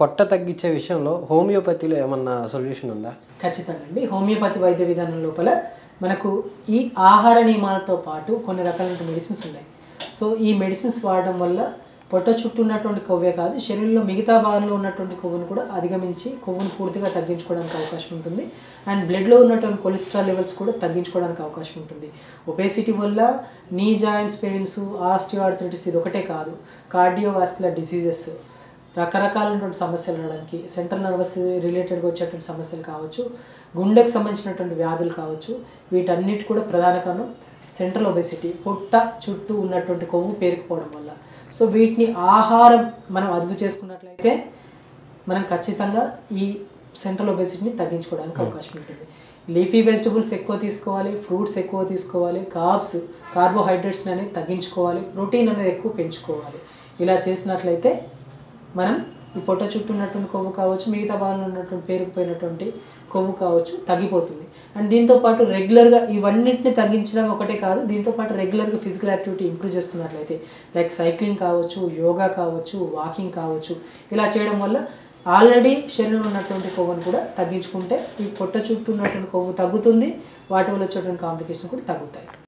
పొట్ట తగ్గించే విషయంలో హోమియోపతిలో ఏమన్నా సొల్యూషన్ ఉందా? ఖచ్చితంగా అండి. హోమియోపతి వైద్య విధానం లోపల మనకు ఈ ఆహార నియమాలతో పాటు కొన్ని రకాలైన మెడిసిన్స్ ఉన్నాయి. సో ఈ మెడిసిన్స్ వాడడం వల్ల పొట్ట చుట్టూ ఉన్నటువంటి కొవ్వే కాదు, శరీరంలో మిగతా భాగంలో ఉన్నటువంటి కొవ్వును కూడా అధిగమించి కొవ్వును పూర్తిగా తగ్గించుకోవడానికి అవకాశం ఉంటుంది. అండ్ బ్లడ్లో ఉన్నటువంటి కొలెస్ట్రాల్ లెవెల్స్ కూడా తగ్గించుకోవడానికి అవకాశం ఉంటుంది. ఒబేసిటీ వల్ల నీ జాయింట్స్ పెయిన్స్, ఆస్టియోఆర్థరైటిస్ ఇది ఒకటే కాదు, కార్డియోవాస్కులర్ డిసీజెస్, రకరకాలైనటువంటి సమస్యలు రావడానికి, సెంట్రల్ నర్వస్ రిలేటెడ్గా వచ్చేటువంటి సమస్యలు కావచ్చు, గుండెకు సంబంధించినటువంటి వ్యాధులు కావచ్చు, వీటన్నిటి కూడా ప్రధాన కారణం సెంట్రల్ ఒబేసిటీ, పొట్ట చుట్టూ ఉన్నటువంటి కొవ్వు పేరుకుపోవడం వల్ల. సో వీటిని ఆహారం మనం అదుపు చేసుకున్నట్లయితే మనం ఖచ్చితంగా ఈ సెంట్రల్ ఒబేసిటీని తగ్గించుకోవడానికి అవకాశం ఉంటుంది. లీఫీ వెజిటబుల్స్ ఎక్కువ తీసుకోవాలి, ఫ్రూట్స్ ఎక్కువ తీసుకోవాలి, కార్బోహైడ్రేట్స్ని అనేది తగ్గించుకోవాలి, ప్రోటీన్ అనేది ఎక్కువ పెంచుకోవాలి. ఇలా చేసినట్లయితే మనం ఈ పొట్ట చుట్టూ ఉన్నటువంటి కొవ్వు కావచ్చు, మిగతా భాగంలో ఉన్నటువంటి పేరుకుపోయినటువంటి కొవ్వు కావచ్చు తగ్గిపోతుంది. అండ్ దీంతోపాటు రెగ్యులర్గా ఇవన్నిటిని తగ్గించడం ఒకటే కాదు, దీంతోపాటు రెగ్యులర్గా ఫిజికల్ యాక్టివిటీ ఇంప్రూవ్ చేసుకున్నట్లయితే లైక్ సైక్లింగ్ కావచ్చు, యోగా కావచ్చు, వాకింగ్ కావచ్చు, ఇలా చేయడం వల్ల ఆల్రెడీ శరీరంలో ఉన్నటువంటి కొవ్వును కూడా తగ్గించుకుంటే ఈ పొట్ట చుట్టూ ఉన్నటువంటి కొవ్వు తగ్గుతుంది, వాటి వల్ల వచ్చేటువంటి కాంప్లికేషన్ కూడా తగ్గుతాయి.